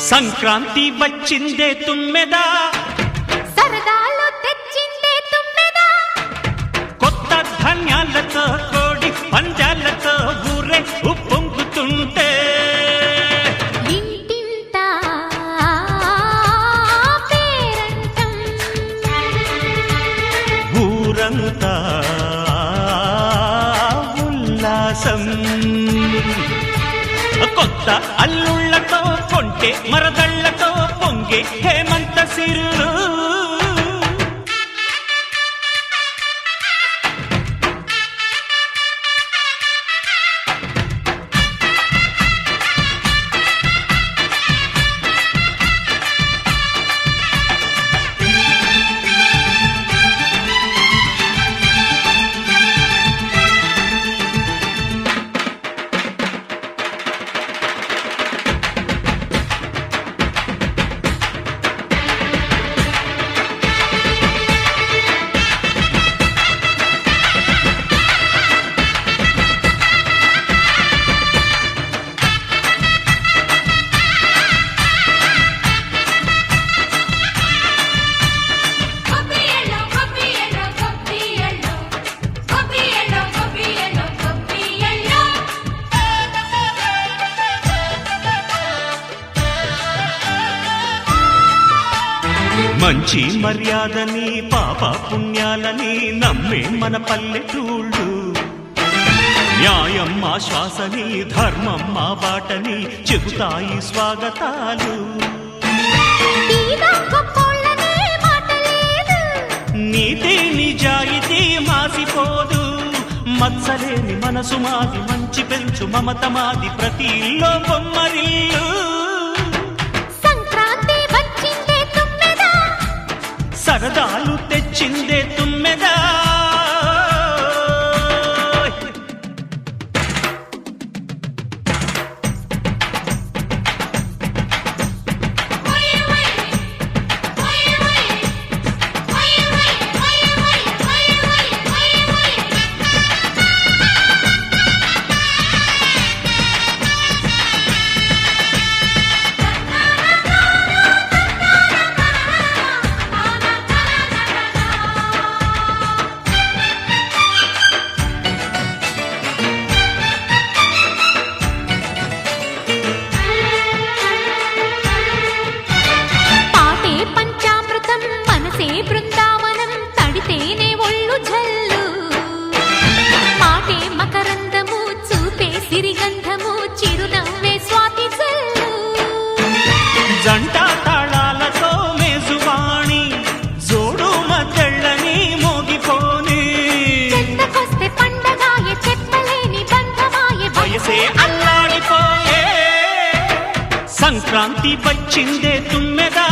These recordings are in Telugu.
సంక్రాంతి వచ్చిందే తుమ్మెదా, సరదాలు తెచ్చిందే తుమ్మెదా, కొత్త ధాన్యాలతో కోడి పంజాలతో ఊరే ఉప్పొంగుతుంటే ఇంటింటా పేరంటం, ఊరంతా ఉల్లాసం. కొత్త అల్లుళ్లతో కొంటే మరదళ్లతో పొంగే హేమంత సిరులు. మంచి మర్యాదని పాప పుణ్యాలని నమ్మే మన పల్లెటూళ్ళు, న్యాయం మా శ్వాసని ధర్మం మా బాటని చెబుతాయి స్వాగతాలు. నీతి నిజాయితీ మాసిపోదు, మత్సలేని మనసు మాది, మంచి పెంచు మమత మాది, ప్రతి ఇల్లో బొమ్మరిల్లు. సరదాలు తెచ్చిందే తుమ్మెదా, బృందావనం తడితేనే ఒళ్ళు జల్లు, మాటే మకరందము చూపే సిరిగంధము, చిరునవ్వే స్వాతి జల్లు. జంట తాళాలతో మేజువాణి జోడు మద్దళ్ళని మోగిపోని, చెంతకొస్తే పండగాయే చెప్పలేని బంధమాయే, వయసే అల్లాడిపోయే. సంక్రాంతి వచ్చిందే తుమ్మెదా,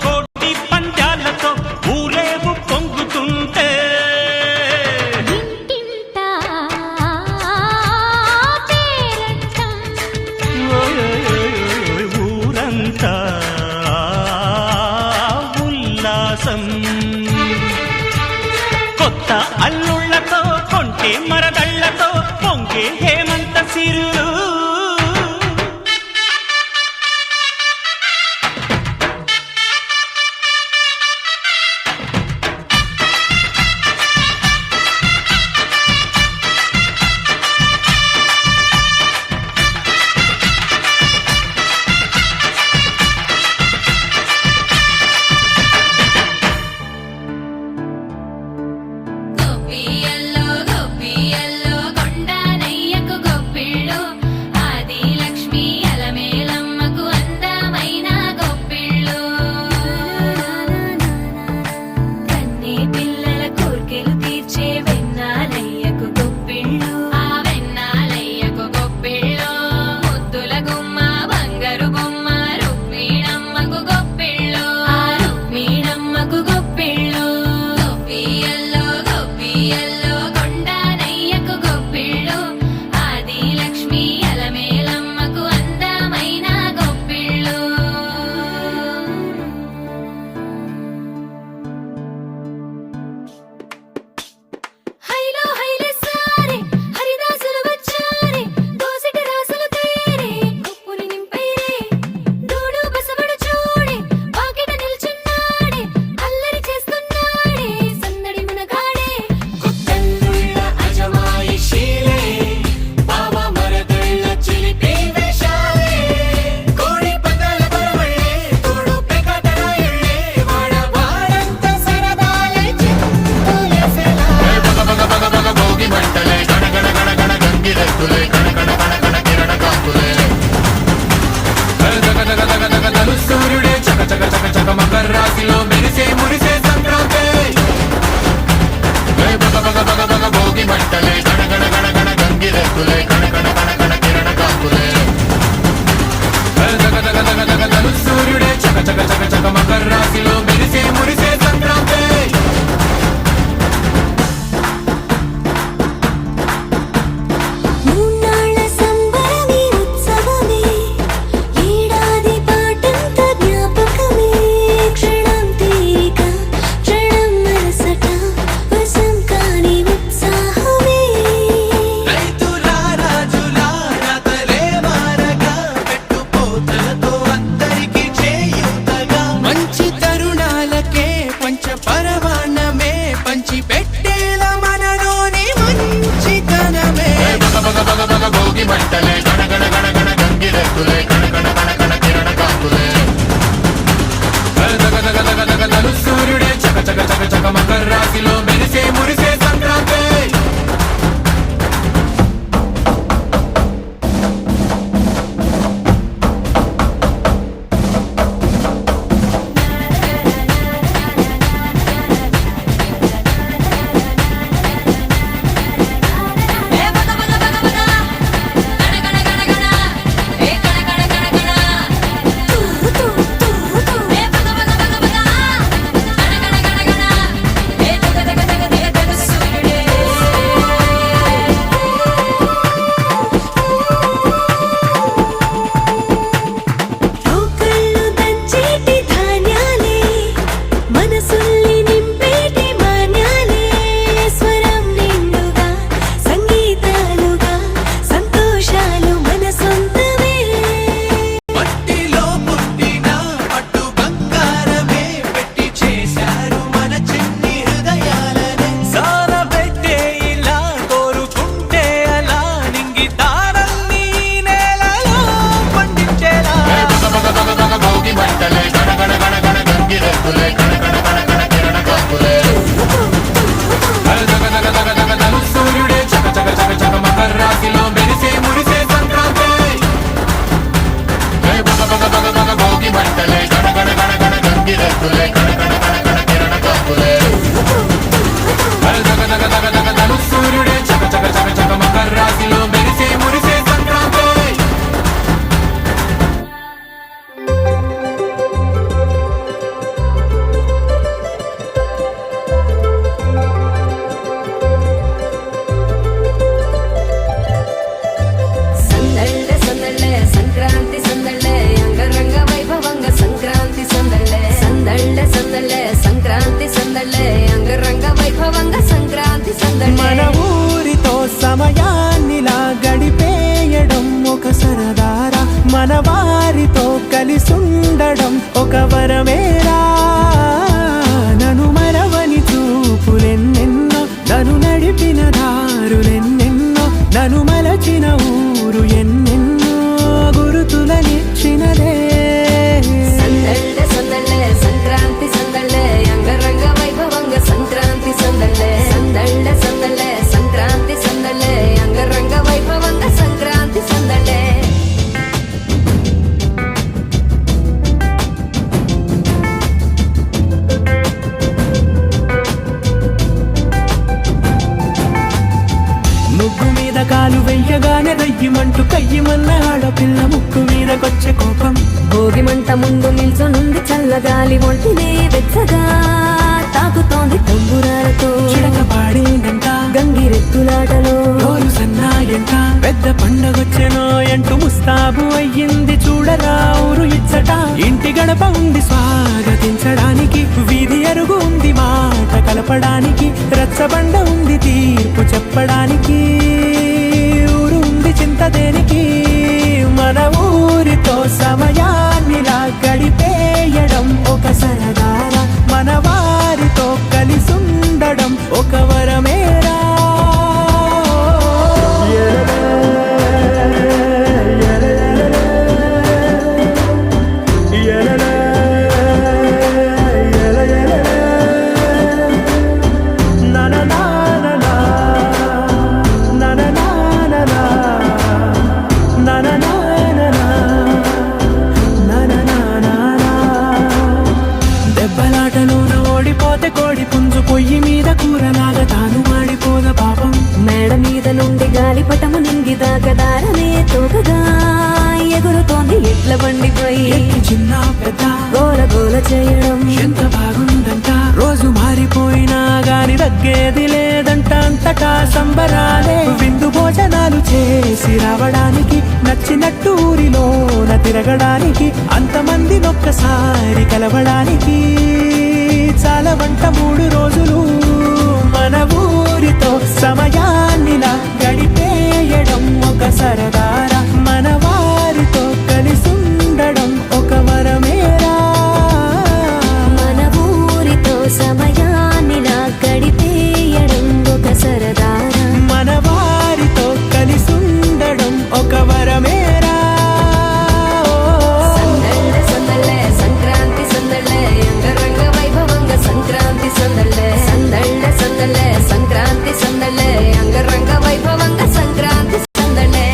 కోటి పంజాలతో ఊరేగు పొంగుతుంటే ఇంటింటా పేరంటం, ఊరంతా ఉల్లాసం. కొత్త అల్లుళ్లతో కొంటే మరదళ్లతో పొంగే హేమంత సిరులు. గొప్పియల్లో కొండనయ్యకు గొప్పిళ్ళు ఊరు ఎన్నెన్నో గురుతులనిచ్చినదే. సందళ్ళే సందళ్ళే సంక్రాంతి సందళ్ళే అంగరంగ వైభవంగ సంక్రాంతి సందళ్ళే. సందళ్ళే సందళ్ళే సంక్రాంతి సందళ్ళే అంగరంగ వైభవంగ సంక్రాంతి సందళ్ళే. ముగ్గు మీద కాలు వెయ్యగానే రయ్యమంటూ కయ్యమన్న ఆడపిల్ల ముక్కు మీదకొచ్చే కోపం. భోగి మంట ముందు నిల్చొనుంది చల్లగాలి ఒంటినే వెచ్చగా తాకుతోంది తంబురాలతో. చిడక పాడిందంట గంగిరెద్దులాటలో రోజు సన్నాయంట పెద్ద పండగొచ్చెనో అంటూ ముస్తాబు అయ్యింది చూడరా ఊరు ఇచ్చట. ఇంటి గడప ఉంది స్వాగతించడానికి, వీధి అరుగు ఉంది మాట కలపడానికి, రచ్చబండ ఉంది తీర్పు చెప్పడానికి, ఊరు ఉంది చింత దేనికి. మన ఊరితో సమయాన్నిలా గడిపేయడం ఒక సరదారా, మన వారితో కలిసుండడం ఒక వరమేరా. దెబ్బలాటలోన ఓడిపోతే కోడి పుంజు పొయ్యి మీద కూరలాగా తాను మాడిపోద పాపం. మేడ మీద నుండి గాలిపటము నింగి దాకదారనే తోకగా ఎగురుతోంది ఎట్ల బండిపై. ఎక్కి చిన్న పెద్ద గోల గోల చేయడం ఎంత బాగుందంట. రోజు మారిపోయినా గాని తగ్గేది లేదంట, అంతటా సంబరాలే. విందు భోజనాలు చేసి రావడానికి, నచ్చినట్టు ఊరిలోన తిరగడానికి, అంతమంది ఒక్కసారి కలవడానికి చాలా వంట 3 రోజులు. మన ఊరితో సమయాన్నిలా గడిపేయడం ఒక సరదారా, మన వారితో కలిసుండడం ఒక వరమేరా. మన ఊరితో సమయాన్నిలా గడిపేయడం ఒక సరదారా, మన వారితో కలిసుండడం ఒక వరమేరా. సందళ్ళే సందళ్ళే సంక్రాంతి సందళ్ళే అంగరంగ వైభవంగ సంక్రాంతి సందళ్ళే. సందళ్ళే సందళ్ళే సంక్రాంతి సందళ్ళే అంగరంగ వైభవంగ సంక్రాంతి సందళ్ళే.